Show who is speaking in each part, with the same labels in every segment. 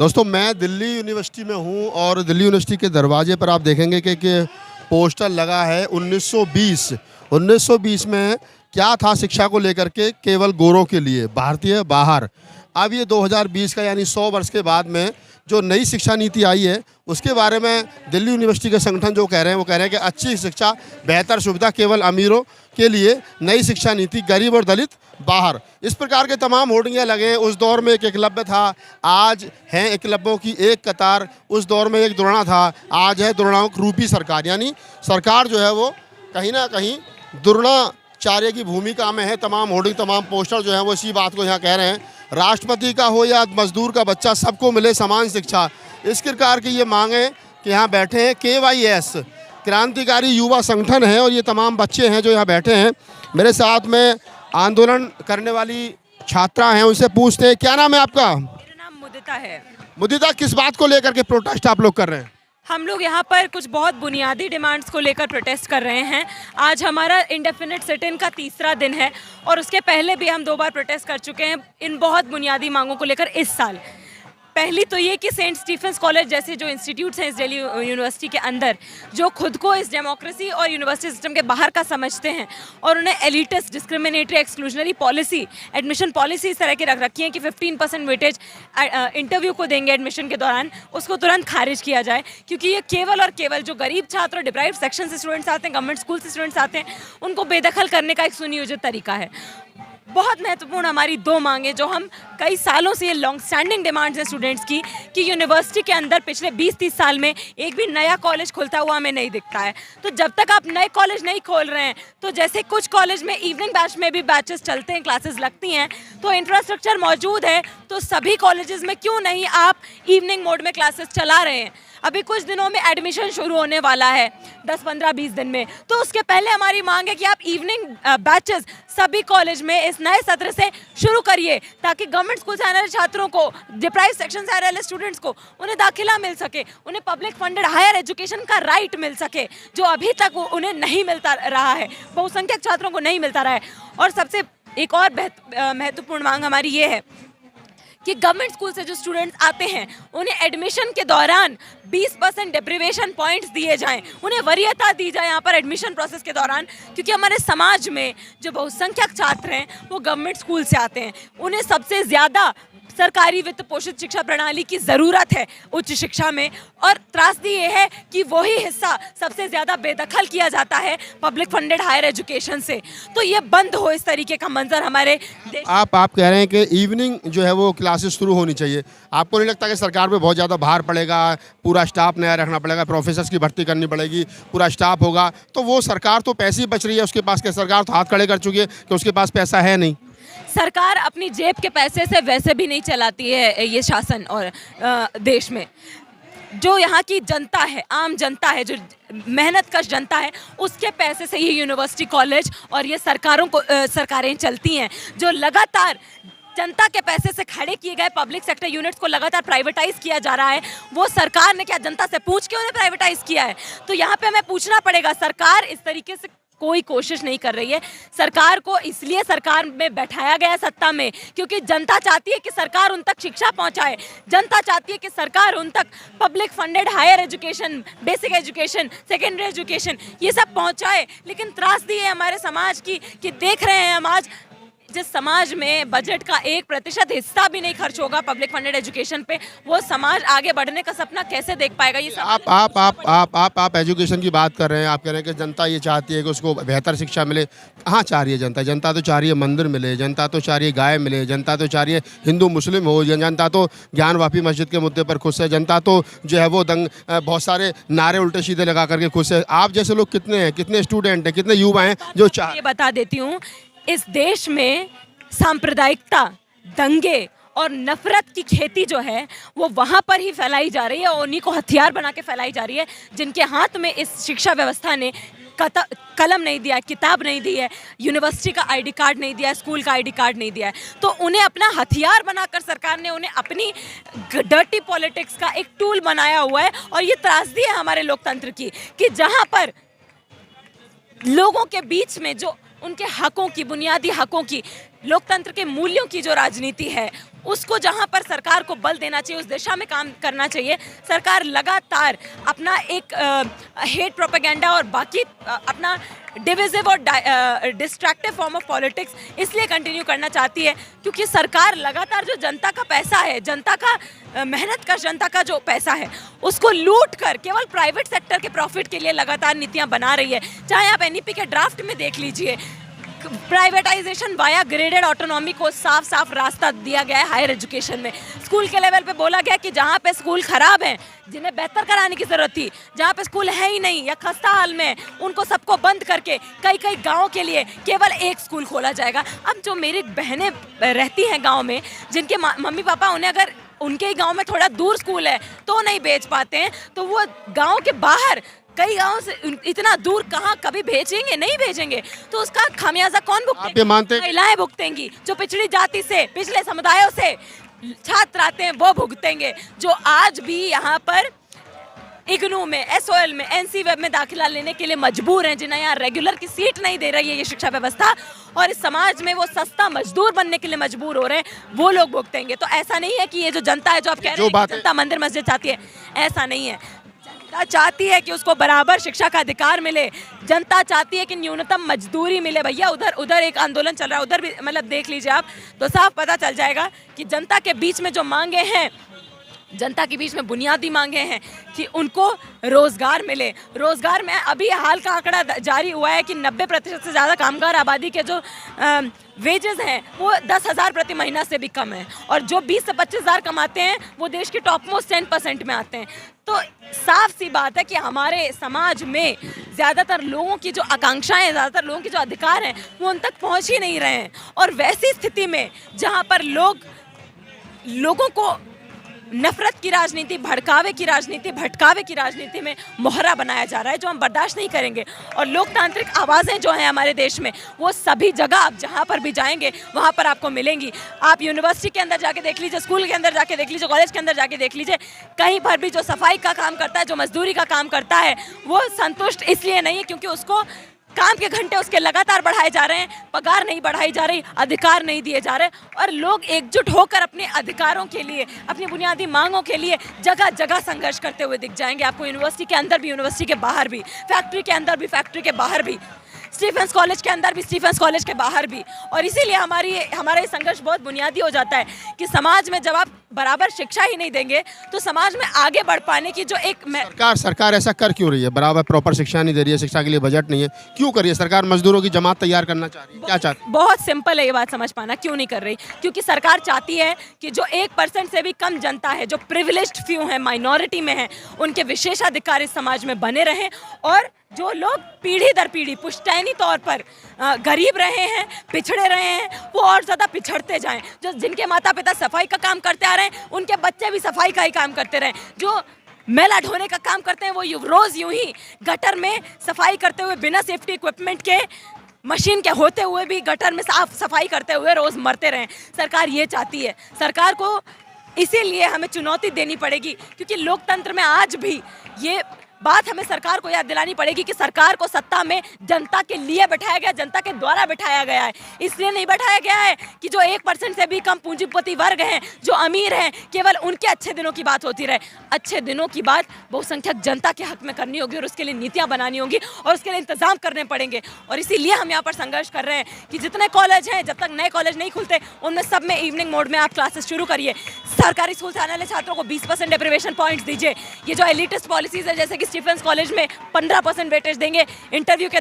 Speaker 1: दोस्तों मैं दिल्ली यूनिवर्सिटी में हूँ और दिल्ली यूनिवर्सिटी के दरवाजे पर आप देखेंगे कि पोस्टर लगा है 1920 में क्या था शिक्षा को लेकर के केवल गोरों के लिए, भारतीय बाहर। अब ये 2020 का यानी 100 वर्ष के बाद में जो नई शिक्षा नीति आई है उसके बारे में दिल्ली यूनिवर्सिटी के संगठन जो कह रहे हैं वो कह रहे हैं कि अच्छी शिक्षा, बेहतर सुविधा केवल अमीरों के लिए, नई शिक्षा नीति गरीब और दलित बाहर। इस प्रकार के तमाम होर्डिंगें लगे। उस दौर में एक एकलव्य था, आज हैं एकलव्यों की एक कतार। उस दौर में एक द्रोणा था, आज है द्रोणाओं रूपी सरकार। यानी सरकार जो है वो कहीं ना कहीं द्रोणाचार्य की भूमिका में है। तमाम होर्डिंग, तमाम पोस्टर जो हैं वो इसी बात को यहाँ कह रहे हैं। राष्ट्रपति का हो या मजदूर का बच्चा, सबको मिले समान शिक्षा। इस प्रकार की ये मांग है कि यहाँ बैठे हैं KYS क्रांतिकारी युवा संगठन है और ये तमाम बच्चे हैं जो यहाँ बैठे हैं। मेरे साथ में आंदोलन करने वाली छात्रा हैं, उनसे पूछते हैं क्या नाम है आपका?
Speaker 2: मेरा नाम मुदिता है।
Speaker 1: मुदिता, किस बात को लेकर के प्रोटेस्ट आप लोग कर रहे हैं?
Speaker 2: हम लोग यहाँ पर कुछ बहुत बुनियादी डिमांड्स को लेकर प्रोटेस्ट कर रहे हैं। आज हमारा इंडेफिनिट सिट इन का तीसरा दिन है और उसके पहले भी हम 2 बार प्रोटेस्ट कर चुके हैं इन बहुत बुनियादी मांगों को लेकर इस साल। पहली तो ये कि सेंट स्टीफेंस कॉलेज जैसे जो इंस्टीट्यूट्स हैं इस दिल्ली यूनिवर्सिटी के अंदर, जो खुद को इस डेमोक्रेसी और यूनिवर्सिटी सिस्टम के बाहर का समझते हैं और उन्हें elitist, discriminatory, exclusionary policy, admission policy इस तरह की रख रखी है कि 15% वेटेज इंटरव्यू को देंगे एडमिशन के दौरान, उसको तुरंत खारिज किया जाए। क्योंकि ये केवल और केवल जो गरीब छात्र और डिप्राइव्ड सेक्शन से स्टूडेंट्स आते हैं, गवर्नमेंट स्कूल से स्टूडेंट्स आते हैं, उनको बेदखल करने का एक सुनियोजित तरीका है। बहुत महत्वपूर्ण हमारी 2 मांगे जो हम कई सालों से, ये लॉन्ग स्टैंडिंग डिमांड्स हैं स्टूडेंट्स की, कि यूनिवर्सिटी के अंदर पिछले 20-30 साल में एक भी नया कॉलेज खुलता हुआ हमें नहीं दिखता है। तो जब तक आप नए कॉलेज नहीं खोल रहे हैं, तो जैसे कुछ कॉलेज में इवनिंग बैच में भी बैचेस चलते हैं, क्लासेस लगती हैं, तो इंफ्रास्ट्रक्चर मौजूद है, तो सभी कॉलेजेस में क्यों नहीं आप इवनिंग मोड में क्लासेस चला रहे हैं? अभी कुछ दिनों में एडमिशन शुरू होने वाला है, 10, 15, 20 दिन में, तो उसके पहले हमारी मांग है कि आप इवनिंग बैचेस सभी कॉलेज में इस नए सत्र से शुरू करिए, ताकि गवर्नमेंट स्कूल से आने वाले छात्रों को, डिप्राइव सेक्शन से आने वाले स्टूडेंट्स को, उन्हें दाखिला मिल सके, उन्हें पब्लिक फंडेड हायर एजुकेशन का राइट मिल सके, जो अभी तक उन्हें नहीं मिलता रहा है, बहुसंख्यक छात्रों को नहीं मिलता रहा है। और सबसे एक और महत्वपूर्ण मांग हमारी ये है कि गवर्नमेंट स्कूल से जो स्टूडेंट्स आते हैं उन्हें एडमिशन के दौरान 20% डेप्रिवेशन पॉइंट्स दिए जाएं, उन्हें वरीयता दी जाए यहाँ पर एडमिशन प्रोसेस के दौरान। क्योंकि हमारे समाज में जो बहुसंख्यक छात्र हैं वो गवर्नमेंट स्कूल से आते हैं, उन्हें सबसे ज़्यादा सरकारी वित्त पोषित शिक्षा प्रणाली की ज़रूरत है उच्च शिक्षा में। और त्रासदी ये है कि वही हिस्सा सबसे ज़्यादा बेदखल किया जाता है पब्लिक फंडेड हायर एजुकेशन से। तो ये बंद हो इस तरीके का मंजर हमारे देश।
Speaker 1: आप कह रहे हैं कि इवनिंग जो है वो क्लासेस शुरू होनी चाहिए। आपको नहीं लगता कि सरकार पे बहुत ज़्यादा भार पड़ेगा, पूरा स्टाफ नया रखना पड़ेगा, प्रोफेसर्स की भर्ती करनी पड़ेगी, पूरा स्टाफ होगा, तो वो सरकार तो पैसे ही बच रही है उसके पास, क्या सरकार तो हाथ खड़े कर चुकी है कि उसके पास पैसा है नहीं?
Speaker 2: सरकार अपनी जेब के पैसे से वैसे भी नहीं चलाती है ये शासन और देश में। जो यहाँ की जनता है, आम जनता है, जो मेहनत कश जनता है, उसके पैसे से ये यूनिवर्सिटी कॉलेज और ये सरकारें चलती हैं। जो लगातार जनता के पैसे से खड़े किए गए पब्लिक सेक्टर यूनिट्स को लगातार प्राइवेटाइज किया जा रहा है, वो सरकार ने क्या जनता से पूछ के उन्हें प्राइवेटाइज किया है? तो यहाँ पे हमें पूछना पड़ेगा, सरकार इस तरीके से कोई कोशिश नहीं कर रही है। सरकार को इसलिए सरकार में बैठाया गया सत्ता में क्योंकि जनता चाहती है कि सरकार उन तक शिक्षा पहुंचाए, जनता चाहती है कि सरकार उन तक public funded higher education, basic education, secondary education, ये सब पहुंचाए। लेकिन त्रासदी है हमारे समाज की कि देख रहे हैं हम आज, जिस समाज में बजट का 1% हिस्सा भी नहीं खर्च होगा पब्लिक फंडेड एजुकेशन पे, वो समाज आगे बढ़ने का सपना कैसे देख पाएगा? ये
Speaker 1: आप एजुकेशन की बात कर रहे हैं, आप कह रहे हैं कि जनता ये चाहती है कि उसको बेहतर शिक्षा मिले। कहाँ चाह रही है जनता? जनता तो चाह रही है मंदिर मिले, जनता तो चाह रही है गाय मिले, जनता तो चाह रही है हिंदू मुस्लिम हो, जनता तो ज्ञानवापी मस्जिद के मुद्दे पर खुश है, जनता तो जो है वो बहुत सारे नारे उल्टे सीधे लगा करके खुश है। आप जैसे लोग कितने हैं, कितने स्टूडेंट हैं, कितने युवा हैं जो
Speaker 2: ये बता देती हूँ, इस देश में सांप्रदायिकता, दंगे और नफरत की खेती जो है वो वहाँ पर ही फैलाई जा रही है और उन्हीं को हथियार बना के फैलाई जा रही है, जिनके हाथ में इस शिक्षा व्यवस्था ने कलम नहीं दिया है, किताब नहीं दी है, यूनिवर्सिटी का आईडी कार्ड नहीं दिया है, स्कूल का आईडी कार्ड नहीं दिया है, तो उन्हें अपना हथियार बनाकर सरकार ने उन्हें अपनी डर्टी पॉलिटिक्स का एक टूल बनाया हुआ है। और ये त्रासदी है हमारे लोकतंत्र की कि जहाँ पर लोगों के बीच में जो उनके हकों की, बुनियादी हकों की लोकतंत्र के मूल्यों की जो राजनीति है उसको जहां पर सरकार को बल देना चाहिए, उस दिशा में काम करना चाहिए। सरकार लगातार अपना एक हेट प्रोपेगेंडा और बाकी अपना डिविजिव और डिस्ट्रैक्टिव फॉर्म ऑफ पॉलिटिक्स इसलिए कंटिन्यू करना चाहती है क्योंकि सरकार लगातार जो जनता का पैसा है, जनता का मेहनत का जनता का जो पैसा है उसको लूट कर केवल प्राइवेट सेक्टर के प्रॉफिट के लिए लगातार नीतियां बना रही है। चाहे आप एनईपी के ड्राफ्ट में देख लीजिए, प्राइवेटाइजेशन वाया ग्रेडेड ऑटोनॉमी को साफ साफ रास्ता दिया गया है। हायर एजुकेशन में स्कूल के लेवल पे बोला गया कि जहाँ पे स्कूल खराब हैं, जिन्हें बेहतर कराने की जरूरत थी, जहाँ पे स्कूल है ही नहीं या खस्ता हाल में, उनको सबको बंद करके कई कई गाँव के लिए केवल एक स्कूल खोला जाएगा। अब जो मेरी बहनें रहती हैं गाँव में, जिनके मम्मी पापा उन्हें अगर उनके ही गाँव में थोड़ा दूर स्कूल है तो नहीं भेज पाते हैं, तो वो गाँव के बाहर कई गांव से इतना दूर कहाँ कभी भेजेंगे, नहीं भेजेंगे। तो उसका खामियाजा कौन भुगतेंगे?
Speaker 1: आप ये मानते हैं?
Speaker 2: महिलाएं भुगतेंगी, जो पिछड़ी जाति से, पिछले समुदायों से छात्र आते हैं वो भुगतेंगे, जो आज भी यहाँ पर इग्नू में, एसओएल में, एनसी वेब में दाखिला लेने के लिए मजबूर हैं, जिन्हें यहाँ रेगुलर की सीट नहीं दे रही है ये शिक्षा व्यवस्था, और इस समाज में वो सस्ता मजदूर बनने के लिए मजबूर हो रहे हैं, वो लोग भुगतेंगे। तो ऐसा नहीं है कि ये जो जनता है, जो आप कह रहे हैं जनता मंदिर मस्जिद चाहती है, ऐसा नहीं है। जनता चाहती है कि उसको बराबर शिक्षा का अधिकार मिले, जनता चाहती है कि न्यूनतम मजदूरी मिले। भैया उधर एक आंदोलन चल रहा है, उधर भी मतलब देख लीजिए आप, तो साफ पता चल जाएगा कि जनता के बीच में जो मांगे हैं, जनता के बीच में बुनियादी मांगे हैं कि उनको रोजगार मिले। रोजगार में अभी हाल का आंकड़ा जारी हुआ है कि 90% से ज़्यादा कामगार आबादी के जो वेजेस हैं वो 10,000 प्रति महीना से भी कम है, और जो 20 से 25,000 कमाते हैं वो देश के टॉप मोस्ट 10% में आते हैं। तो साफ सी बात है कि हमारे समाज में ज़्यादातर लोगों की जो आकांक्षाएं, ज़्यादातर लोगों के जो अधिकार हैं वो उन तक पहुंच ही नहीं रहे हैं। और वैसी स्थिति में जहां पर लोगों को नफरत की राजनीति, भड़कावे की राजनीति में मोहरा बनाया जा रहा है, जो हम बर्दाश्त नहीं करेंगे। और लोकतांत्रिक आवाज़ें जो हैं हमारे देश में, वो सभी जगह आप जहाँ पर भी जाएंगे वहाँ पर आपको मिलेंगी। आप यूनिवर्सिटी के अंदर जाके देख लीजिए, स्कूल के अंदर जाके देख लीजिए, कॉलेज के अंदर जाके देख लीजिए, कहीं पर भी जो सफाई का काम करता है, जो मजदूरी का काम करता है, वो संतुष्ट इसलिए नहीं है क्योंकि उसको काम के घंटे उसके लगातार बढ़ाए जा रहे हैं, पगार नहीं बढ़ाई जा रही, अधिकार नहीं दिए जा रहे, और लोग एकजुट होकर अपने अधिकारों के लिए, अपनी बुनियादी मांगों के लिए जगह जगह संघर्ष करते हुए दिख जाएंगे आपको। यूनिवर्सिटी के अंदर भी, यूनिवर्सिटी के बाहर भी, फैक्ट्री के अंदर भी, फैक्ट्री के बाहर भी, स्टीफेंस कॉलेज के अंदर भी, स्टीफेंस कॉलेज के बाहर भी। और इसीलिए हमारा ये संघर्ष बहुत बुनियादी हो जाता है कि समाज में जब आप बराबर शिक्षा ही नहीं देंगे तो समाज में आगे बढ़ पाने की जो एक
Speaker 1: सरकार ऐसा कर क्यों रही है? बराबर प्रॉपर शिक्षा नहीं दे रही है, शिक्षा के लिए बजट नहीं है, क्यों कर रही है? सरकार मजदूरों की जमात तैयार करना चाह रही है, क्या चाहती है?
Speaker 2: बहुत सिंपल है ये बात समझ पाना, क्यों नहीं कर रही। क्योंकि सरकार चाहती है कि जो 1% से भी कम जनता है, जो प्रिविलेज्ड फ्यू है, माइनॉरिटी में है, उनके विशेषाधिकार इस समाज में बने रहें, और जो लोग पीढ़ी दर पीढ़ी पुश्तैनी तौर पर गरीब रहे हैं, पिछड़े रहे हैं, वो और ज़्यादा पिछड़ते जाएं। जो जिनके माता पिता सफाई का काम करते आ रहे हैं, उनके बच्चे भी सफाई का ही काम करते रहें। जो मैला ढोने का काम करते हैं वो रोज़ यूं ही गटर में सफाई करते हुए, बिना सेफ्टी इक्विपमेंट के, मशीन के होते हुए भी गटर में साफ सफाई करते हुए रोज़ मरते रहें। सरकार ये चाहती है। सरकार को इसीलिए हमें चुनौती देनी पड़ेगी क्योंकि लोकतंत्र में आज भी ये बात हमें सरकार को याद दिलानी पड़ेगी कि सरकार को सत्ता में जनता के लिए बैठाया गया, जनता के द्वारा बैठाया गया है। इसलिए नहीं बैठाया गया है कि जो 1% से भी कम पूंजीपति वर्ग हैं, जो अमीर हैं, केवल उनके अच्छे दिनों की बात होती रहे। अच्छे दिनों की बात बहुसंख्यक जनता के हक में करनी होगी और उसके लिए नीतियाँ बनानी होंगी और उसके लिए इंतजाम करने पड़ेंगे। और इसीलिए हम यहाँ पर संघर्ष कर रहे हैं कि जितने कॉलेज हैं, जब तक नए कॉलेज नहीं खुलते, उनमें सब में इवनिंग मोड में आप क्लासेस शुरू करिए। सरकारी स्कूल से आने वाले छात्रों को 20% डेप्रिवेशन पॉइंट्स दीजिए। ये जो एलिटिस्ट पॉलिसीज है, जैसे कि स्टीफेंस कॉलेज में 15% वेटेज देंगे इंटरव्यू के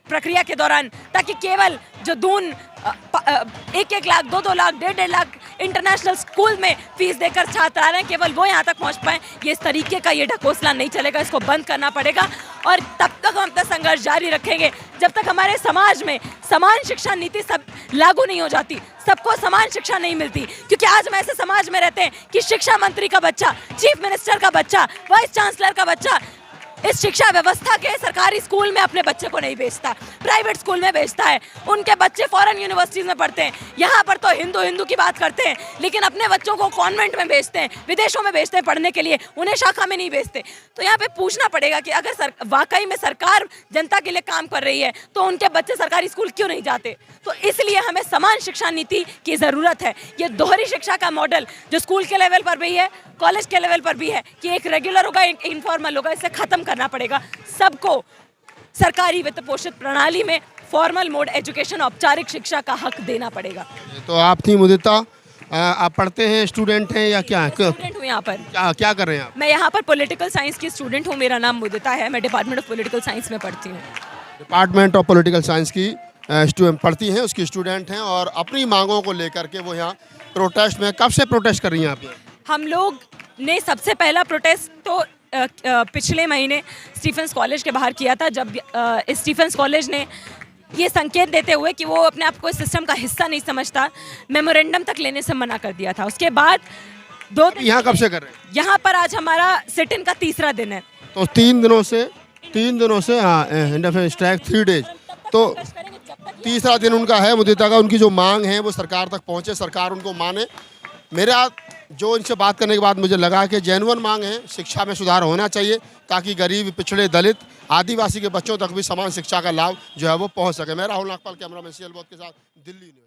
Speaker 2: प्रक्रिया के दौरान, ताकि केवल जो दून 1-1 लाख, 2-2 लाख, 1.5 लाख इंटरनेशनल स्कूल में फीस देकर छात्र आ रहे हैं, केवल वो यहाँ तक पहुँच पाएँ। ये इस तरीके का ये ढकोसला नहीं चलेगा, इसको बंद करना पड़ेगा। और तब तक हम अपना संघर्ष जारी रखेंगे जब तक हमारे समाज में समान शिक्षा नीति सब लागू नहीं हो जाती, सबको समान शिक्षा नहीं मिलती। क्योंकि आज हम ऐसे समाज में रहते हैं कि शिक्षा मंत्री का बच्चा, चीफ मिनिस्टर का बच्चा, वाइस चांसलर का बच्चा इस शिक्षा व्यवस्था के सरकारी स्कूल में अपने बच्चे को नहीं भेजता, प्राइवेट स्कूल में भेजता है। उनके बच्चे फॉरेन यूनिवर्सिटीज़ में पढ़ते हैं, यहाँ पर तो हिंदू हिंदू की बात करते हैं, लेकिन अपने बच्चों को कॉन्वेंट में भेजते हैं, विदेशों में भेजते हैं पढ़ने के लिए, उन्हें शाखा में नहीं भेजते। तो यहाँ पे पूछना पड़ेगा कि अगर वाकई में सरकार जनता के लिए काम कर रही है तो उनके बच्चे सरकारी स्कूल क्यों नहीं जाते। तो इसलिए हमें समान शिक्षा नीति की ज़रूरत है। ये दोहरी शिक्षा का मॉडल जो स्कूल के लेवल पर भी है, कॉलेज के लेवल पर भी है कि एक रेगुलर होगा एक इनफॉर्मल होगा, इसे ख़त्म करना पड़ेगा। सबको सरकारी वित्त पोषित प्रणाली में फॉर्मल मोड एजुकेशन, औपचारिक शिक्षा का हक देना पड़ेगा।
Speaker 1: तो आप थी मुदिता, आप पढ़ते हैं, स्टूडेंट हैं या क्या
Speaker 2: स्टूडेंट हूँ यहाँ पर।
Speaker 1: क्या कर रहे हैं आप?
Speaker 2: मैं यहाँ पर पॉलिटिकल साइंस की स्टूडेंट हूँ, मेरा नाम मुदिता है, मैं डिपार्टमेंट ऑफ पॉलिटिकल साइंस में पढ़ती हूँ।
Speaker 1: डिपार्टमेंट ऑफ पॉलिटिकल साइंस की पढ़ती हैं, उसकी स्टूडेंट हैं और अपनी मांगों को लेकर के वो यहाँ प्रोटेस्ट में, कब से प्रोटेस्ट कर रही हैं आप?
Speaker 2: हम लोग ने सबसे पहला प्रोटेस्ट तो पिछले महीने स्टीफेंस कॉलेज के बाहर किया था, जब स्टीफेंस कॉलेज ने ये संकेत देते हुए कि वो अपने आप को इस सिस्टम का हिस्सा नहीं समझता, मेमोरेंडम तक लेने से मना कर दिया था। उसके बाद
Speaker 1: यहाँ कब से कर रहे हैं?
Speaker 2: यहाँ पर आज हमारा सिट इन का तीसरा दिन है।
Speaker 1: तो 3 दिनों से हाँ, इंडेफिनिट स्ट्राइक 3 डेज, तो तीसरा दिन उनका है मुदिता का। उनकी जो मांग है वो सरकार तक पहुँचे, सरकार उनको माने। मेरा जो इनसे बात करने के बाद मुझे लगा कि जेन्युइन मांग है, शिक्षा में सुधार होना चाहिए ताकि गरीब, पिछड़े, दलित, आदिवासी के बच्चों तक भी समान शिक्षा का लाभ जो है वो पहुंच सके। मैं राहुल नागपाल, कैमरामैन CL बोध के साथ, दिल्ली यूनिवर्सिटी।